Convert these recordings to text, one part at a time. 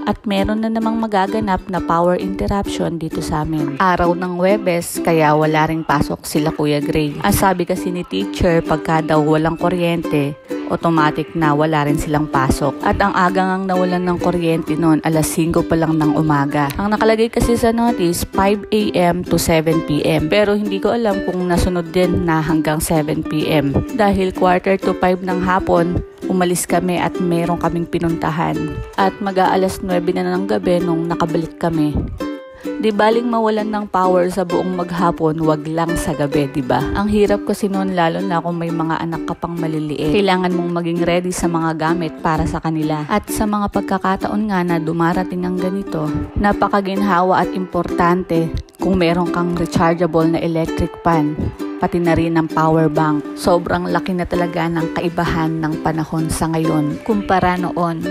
at meron na namang magaganap na power interruption dito sa amin. Araw ng Huwebes, kaya wala ring pasok sila Kuya Gray. Ang sabi kasi ni teacher, pagka daw walang kuryente, automatic na wala rin silang pasok. At ang aga ngang nawalan ng kuryente noon, alas 5 pa lang ng umaga. Ang nakalagay kasi sa notice, 5 a.m. to 7 p.m. Pero hindi ko alam kung nasunod din na hanggang 7 p.m. Dahil 4:45 ng hapon, umalis kami at meron kaming pinuntahan. At mag-aalas 9 na ng gabi nung nakabalik kami. Di baling mawalan ng power sa buong maghapon, wag lang sa gabi, di ba? Ang hirap kasi noon, lalo na kung may mga anak ka pang maliliit. Kailangan mong maging ready sa mga gamit para sa kanila. At sa mga pagkakataon nga na dumarating ang ganito, napakaginhawa at importante kung meron kang rechargeable na electric fan, pati na rin ng power bank. Sobrang laki na talaga ng kaibahan ng panahon sa ngayon kumpara noon.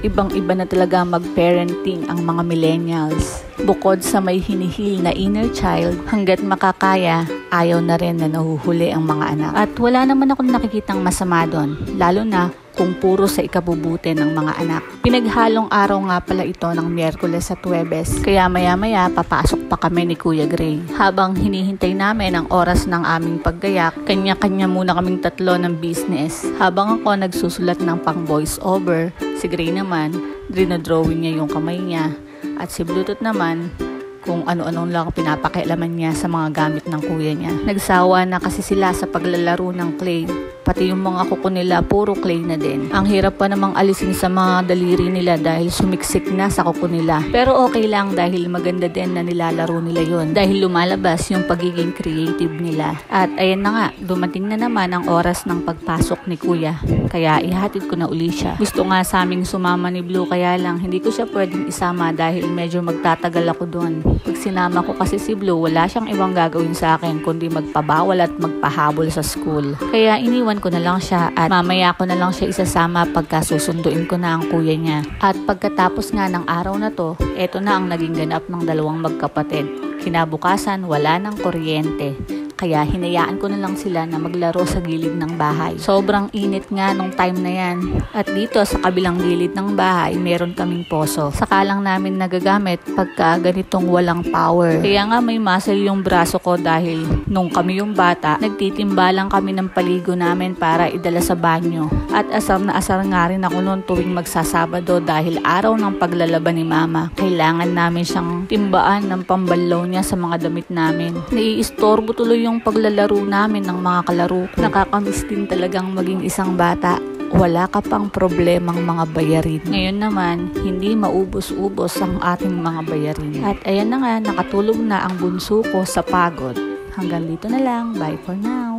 Ibang-iba na talaga mag-parenting ang mga millennials. Bukod sa may hinihil na inner child, hanggat makakaya, ayaw na rin na nahuhuli ang mga anak. At wala naman akong nakikitang masama doon, lalo na kung puro sa ikabubuti ng mga anak. Pinaghalong araw nga pala ito ng Miyerkules at Huwebes, kaya maya-maya papasok pa kami ni Kuya Gray. Habang hinihintay namin ang oras ng aming paggayak, kanya-kanya muna kaming tatlo ng business. Habang ako nagsusulat ng pang voice over, si Gray naman, dinodrawing niya yung kamay niya, at si Bluetooth naman, kung ano-anong lang pinapakialaman niya sa mga gamit ng kuya niya. Nagsawa na kasi sila sa paglalaro ng clay. Pati yung mga kuko nila, puro clay na din. Ang hirap pa namang alisin sa mga daliri nila dahil sumiksik na sa kuko nila. Pero okay lang dahil maganda din na nilalaro nila yon. Dahil lumalabas yung pagiging creative nila. At ayan na nga, dumating na naman ang oras ng pagpasok ni Kuya. Kaya ihatid ko na uli siya. Gusto nga sa aming sumama ni Blue, kaya lang hindi ko siya pwedeng isama dahil medyo magtatagal ako doon. Pag sinama ko kasi si Blue, wala siyang ibang gagawin sa akin kundi magpabawal at magpahabol sa school. Kaya iniwan ko na lang siya at mamaya ko na lang siya isasama pagka susunduin ko na ang kuya niya. At pagkatapos nga ng araw na to, eto na ang naging ganap ng dalawang magkapatid. Kinabukasan, wala ng kuryente. Kaya hinayaan ko na lang sila na maglaro sa gilid ng bahay. Sobrang init nga nung time na yan. At dito sa kabilang gilid ng bahay, meron kaming poso. Saka lang namin nagagamit pagka ganitong walang power. Kaya nga may muscle yung braso ko dahil nung kami yung bata, nagtitimba lang kami ng paligo namin para idala sa banyo. At asar na asar nga rin ako noon tuwing magsasabado dahil araw ng paglalaba ni Mama. Kailangan namin siyang timbaan ng pambalaw niya sa mga damit namin. Naiistorbo tuloy yung paglalaro namin ng mga kalaro ko. Nakakamiss din talagang maging isang bata. Wala ka pang problemang mga bayarin. Ngayon naman, hindi maubos-ubos ang ating mga bayarin. At ayan na nga, nakatulog na ang bunso ko sa pagod. Hanggang dito na lang. Bye for now.